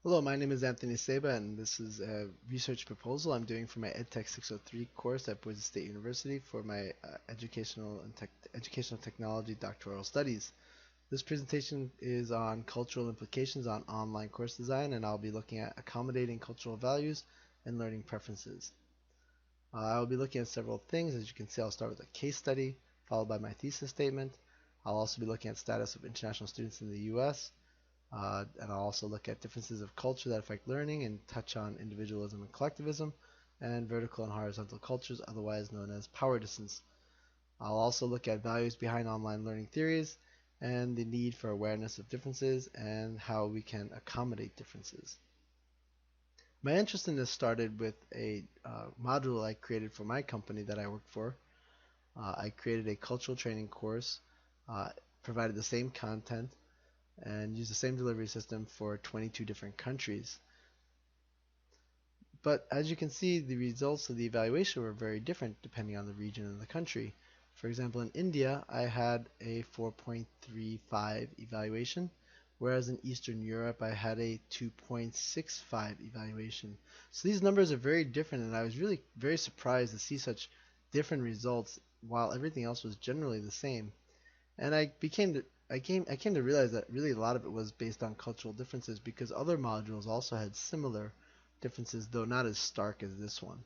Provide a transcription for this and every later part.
Hello, my name is Anthony Seba, and this is a research proposal I'm doing for my Edtech 603 course at Boise State University for my educational technology doctoral studies. This presentation is on cultural implications on online course design, and I'll be looking at accommodating cultural values and learning preferences. I'll be looking at several things. As you can see, I'll start with a case study, followed by my thesis statement. I'll also be looking at status of international students in the U.S., and I'll also look at differences of culture that affect learning and touch on individualism and collectivism and vertical and horizontal cultures, otherwise known as power distance. I'll also look at values behind online learning theories and the need for awareness of differences and how we can accommodate differences. My interest in this started with a module I created for my company that I work for. I created a cultural training course, uh, provided the same content, and use the same delivery system for 22 different countries. But as you can see, the results of the evaluation were very different depending on the region and the country. For example, in India, I had a 4.35 evaluation, whereas in Eastern Europe, I had a 2.65 evaluation. So these numbers are very different, and I was really very surprised to see such different results while everything else was generally the same. And I came to realize that really a lot of it was based on cultural differences because other modules also had similar differences, though not as stark as this one.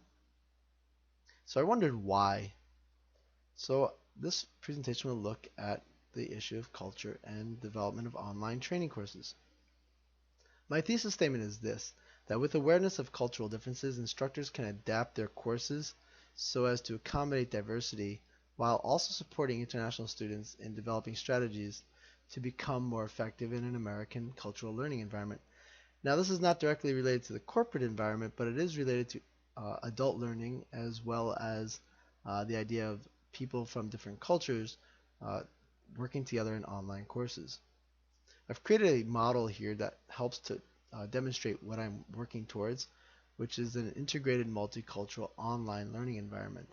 So I wondered why. So this presentation will look at the issue of culture and development of online training courses. My thesis statement is this, that with awareness of cultural differences, instructors can adapt their courses so as to accommodate diversity while also supporting international students in developing strategies to become more effective in an American cultural learning environment. Now, this is not directly related to the corporate environment, but it is related to adult learning as well as the idea of people from different cultures uh, working together in online courses. I've created a model here that helps to demonstrate what I'm working towards, which is an integrated multicultural online learning environment.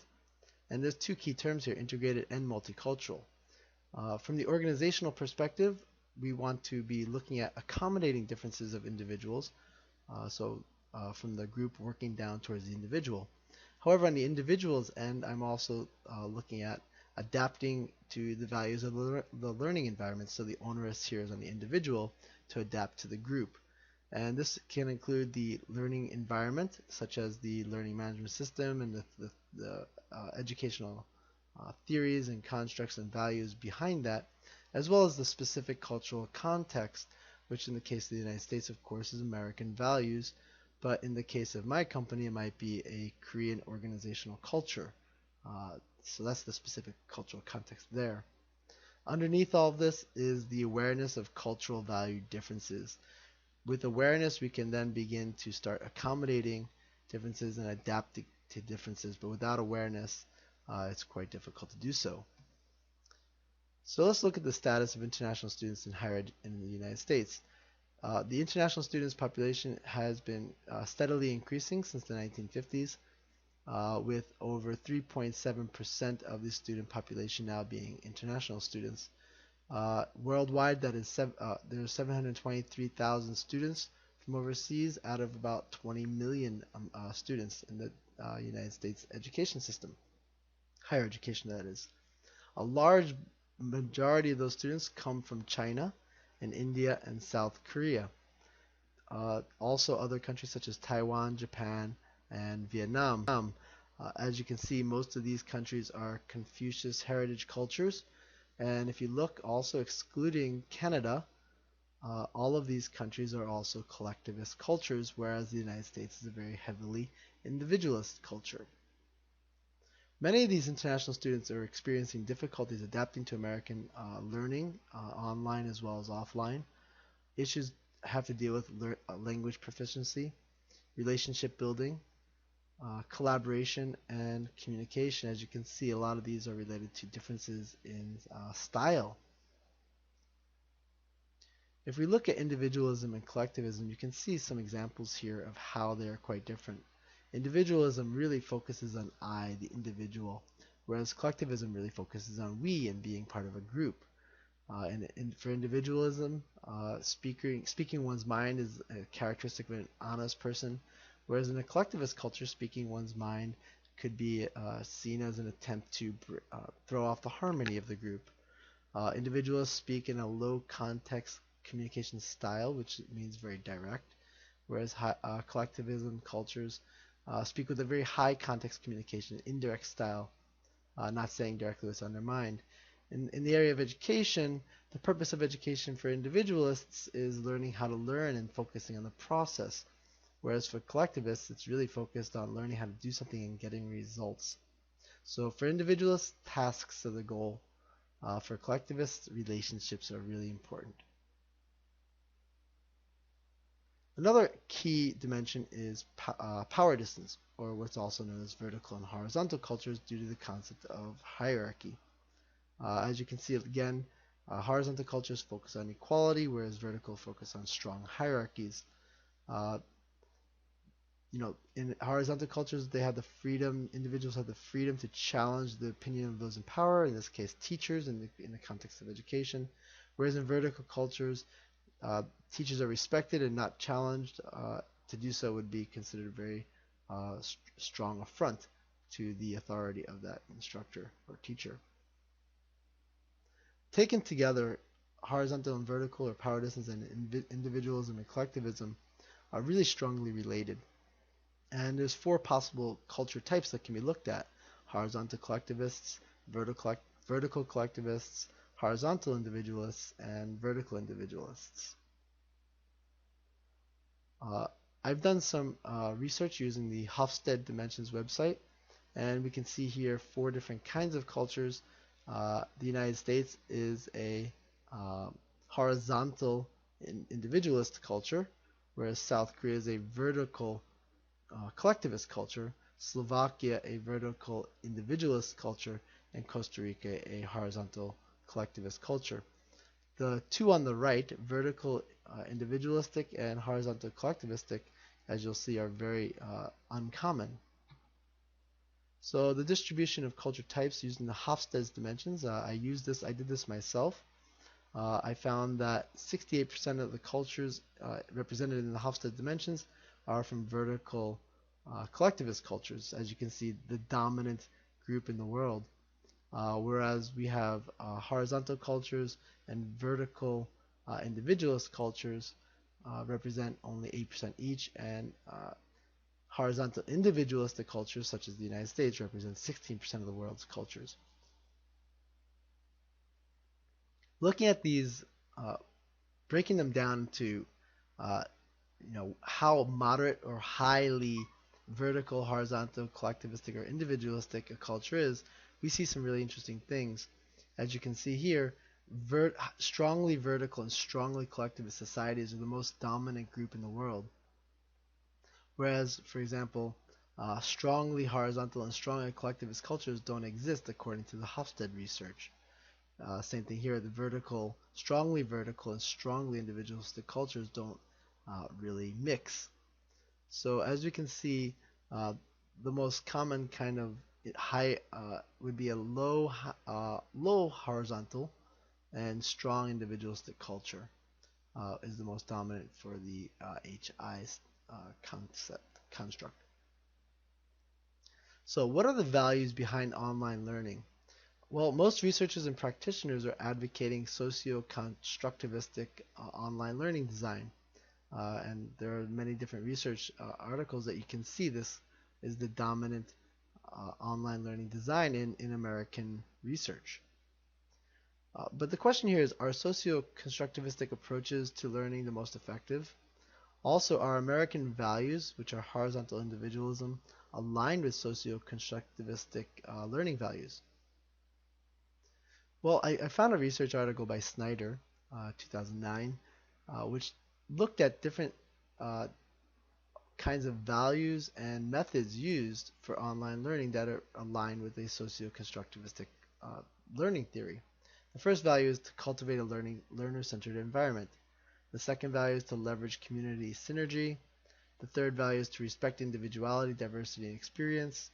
And there's two key terms here, integrated and multicultural. From the organizational perspective, we want to be looking at accommodating differences of individuals, from the group working down towards the individual. However, on the individual's end, I'm also looking at adapting to the values of the learning environment. So the onus here is on the individual to adapt to the group. And this can include the learning environment, such as the learning management system and the educational theories and constructs and values behind that, as well as the specific cultural context, which in the case of the United States, of course, is American values, but in the case of my company, it might be a Korean organizational culture. So that's the specific cultural context there. Underneath all of this is the awareness of cultural value differences. With awareness, we can then begin to start accommodating differences and adapting to differences, but without awareness, it's quite difficult to do so. So let's look at the status of international students in higher ed in the United States. The international students population has been steadily increasing since the 1950s, with over 3.7% of the student population now being international students. Worldwide, there's 723,000 students from overseas out of about 20 million students in the United States education system, higher education that is. A large majority of those students come from China and India and South Korea. Also other countries such as Taiwan, Japan, and Vietnam. As you can see, most of these countries are Confucius heritage cultures. And if you look also excluding Canada, all of these countries are also collectivist cultures, whereas the United States is a very heavily individualist culture. Many of these international students are experiencing difficulties adapting to American learning, online as well as offline. Issues have to deal with language proficiency, relationship building, collaboration, and communication. As you can see, a lot of these are related to differences in style. If we look at individualism and collectivism, you can see some examples here of how they are quite different. Individualism really focuses on I, the individual, whereas collectivism really focuses on we and being part of a group. For individualism, speaking one's mind is a characteristic of an honest person, whereas in a collectivist culture, speaking one's mind could be seen as an attempt to throw off the harmony of the group. Individualists speak in a low context communication style, which means very direct, whereas collectivism cultures speak with a very high context communication, indirect style, not saying directly what's on their mind. In the area of education, the purpose of education for individualists is learning how to learn and focusing on the process, whereas for collectivists, it's really focused on learning how to do something and getting results. So for individualists, tasks are the goal. For collectivists, relationships are really important. Another key dimension is power distance, or what's also known as vertical and horizontal cultures due to the concept of hierarchy. As you can see again, horizontal cultures focus on equality, whereas vertical focus on strong hierarchies. Uh, in horizontal cultures, they have the freedom, individuals have the freedom to challenge the opinion of those in power, in this case, teachers in the context of education. Whereas in vertical cultures, teachers are respected and not challenged. To do so would be considered a very strong affront to the authority of that instructor or teacher. Taken together, horizontal and vertical, or power distance, and individualism and collectivism are really strongly related. And there's four possible culture types that can be looked at: horizontal collectivists, vertical collectivists, horizontal individualists, and vertical individualists. Uh, I've done some research using the Hofstede Dimensions website, and we can see here four different kinds of cultures. The United States is a horizontal individualist culture, whereas South Korea is a vertical collectivist culture, Slovakia a vertical individualist culture, and Costa Rica a horizontal collectivist culture. The two on the right, vertical individualistic and horizontal collectivistic, as you'll see, are very uncommon. So the distribution of culture types using the Hofstede's dimensions, I did this myself. I found that 68% of the cultures represented in the Hofstede dimensions are from vertical collectivist cultures, as you can see, the dominant group in the world. Whereas we have horizontal cultures and vertical individualist cultures represent only 8% each, and horizontal individualistic cultures, such as the United States, represent 16% of the world's cultures. Looking at these, breaking them down to uh, how moderate or highly vertical, horizontal, collectivistic, or individualistic a culture is, we see some really interesting things. As you can see here, strongly vertical and strongly collectivist societies are the most dominant group in the world. Whereas, for example, strongly horizontal and strongly collectivist cultures don't exist according to the Hofstede research. Same thing here, strongly vertical and strongly individualistic cultures don't really mix. So as we can see, the most common kind of high would be a low horizontal and strong individualistic culture is the most dominant for the HI construct. So what are the values behind online learning? Well, most researchers and practitioners are advocating socio-constructivistic online learning design. And there are many different research articles that you can see this is the dominant online learning design in American research. But the question here is, are socio-constructivistic approaches to learning the most effective? Also, are American values, which are horizontal individualism, aligned with socio-constructivistic learning values? Well, I found a research article by Snyder, 2009, which looked at different kinds of values and methods used for online learning that are aligned with a socio-constructivistic learning theory. The first value is to cultivate a learner-centered environment. The second value is to leverage community synergy. The third value is to respect individuality, diversity, and experience.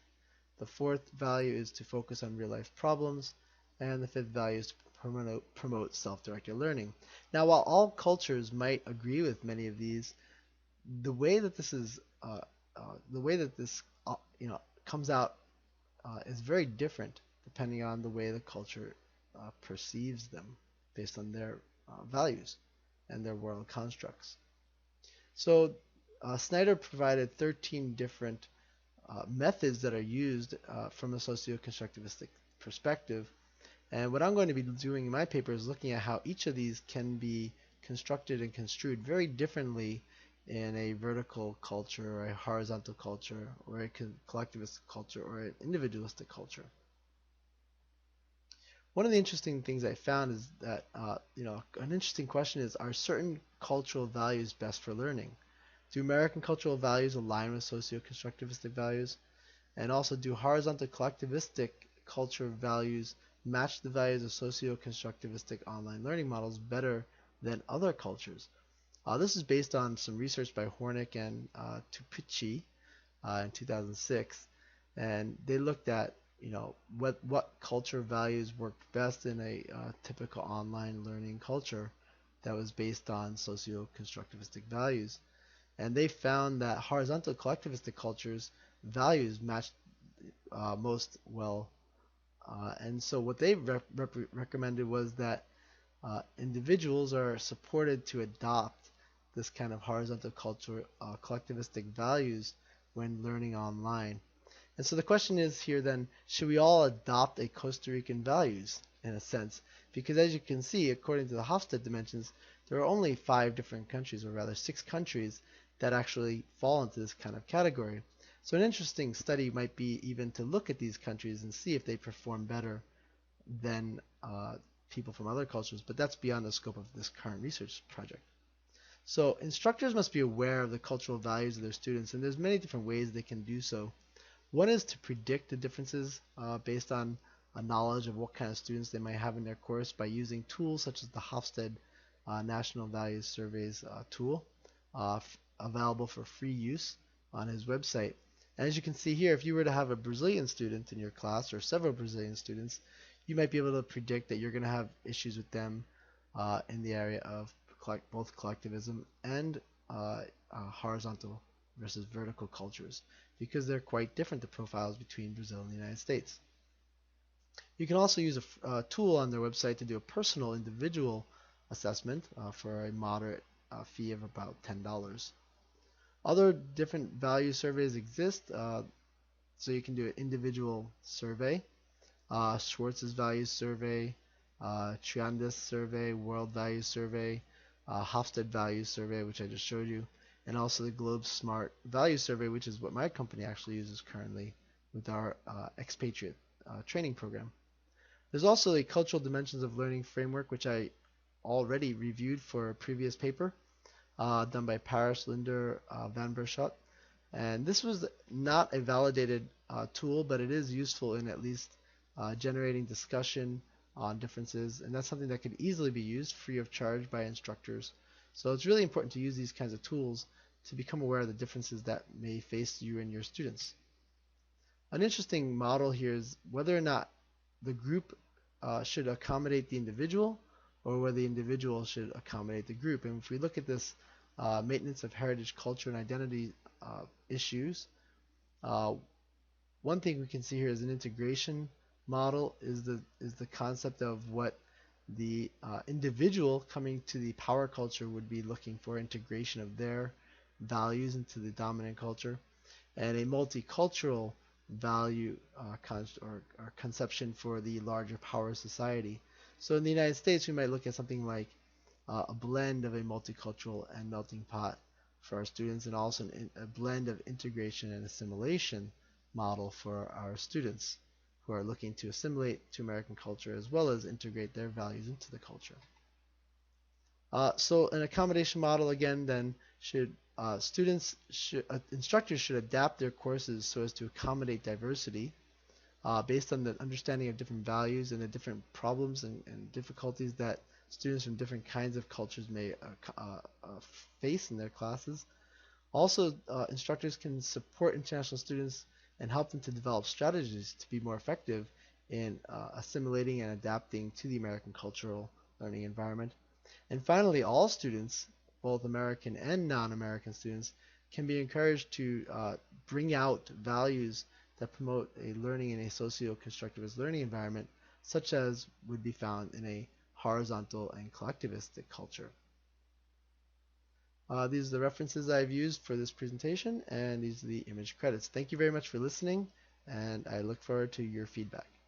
The fourth value is to focus on real-life problems. And the fifth value is to promote self-directed learning. Now, while all cultures might agree with many of these, the way that this is the way that this comes out is very different depending on the way the culture perceives them based on their values and their world constructs. So Snyder provided 13 different methods that are used from a socio-constructivistic perspective. And what I'm going to be doing in my paper is looking at how each of these can be constructed and construed very differently in a vertical culture or a horizontal culture or a collectivist culture or an individualistic culture. One of the interesting things I found is that, an interesting question is, are certain cultural values best for learning? Do American cultural values align with socio-constructivistic values? And also, do horizontal collectivistic culture values match the values of socio-constructivistic online learning models better than other cultures? This is based on some research by Hornick and Tupici in 2006, and they looked at what culture values worked best in a typical online learning culture that was based on socio-constructivistic values. And they found that horizontal collectivistic cultures values matched most well. And so what they recommended was that individuals are supported to adopt this kind of horizontal culture, collectivistic values when learning online. And so the question is here then, should we all adopt a Costa Rican values in a sense? Because as you can see, according to the Hofstede dimensions, there are only 5 different countries, or rather 6 countries, that actually fall into this kind of category. So an interesting study might be even to look at these countries and see if they perform better than people from other cultures, but that's beyond the scope of this current research project. So instructors must be aware of the cultural values of their students, and there's many different ways they can do so. One is to predict the differences based on a knowledge of what kind of students they might have in their course by using tools such as the Hofstede National Values Surveys tool, available for free use on his website. And as you can see here, if you were to have a Brazilian student in your class or several Brazilian students, you might be able to predict that you're going to have issues with them in the area of both collectivism and horizontal versus vertical cultures, because they're quite different, the profiles between Brazil and the United States. You can also use a tool on their website to do a personal individual assessment for a moderate fee of about $10. Other different value surveys exist, so you can do an individual survey, Schwartz's Values Survey, Triandis Survey, World Values Survey, Hofstede Values Survey, which I just showed you, and also the Globe Smart Value Survey, which is what my company actually uses currently with our expatriate training program. There's also a Cultural Dimensions of Learning framework, which I already reviewed for a previous paper done by Paris, Linder, Van Berschot. And this was not a validated tool, but it is useful in at least generating discussion on differences, and that's something that could easily be used free of charge by instructors. So it's really important to use these kinds of tools to become aware of the differences that may face you and your students. An interesting model here is whether or not the group should accommodate the individual or whether the individual should accommodate the group. And if we look at this maintenance of heritage, culture, and identity issues, one thing we can see here is an integration model is the concept of what the individual coming to the power culture would be looking for, integration of their values into the dominant culture, and a multicultural value or conception for the larger power society. So in the United States, we might look at something like a blend of a multicultural and melting pot for our students, and also a blend of integration and assimilation model for our students who are looking to assimilate to American culture as well as integrate their values into the culture. So an accommodation model again then should instructors should adapt their courses so as to accommodate diversity based on the understanding of different values and the different problems and difficulties that students from different kinds of cultures may face in their classes. Also, instructors can support international students and help them to develop strategies to be more effective in assimilating and adapting to the American cultural learning environment. And finally, all students, both American and non-American students, can be encouraged to bring out values that promote a learning in a socio-constructivist learning environment, such as would be found in a horizontal and collectivistic culture. These are the references I've used for this presentation, and these are the image credits. Thank you very much for listening, and I look forward to your feedback.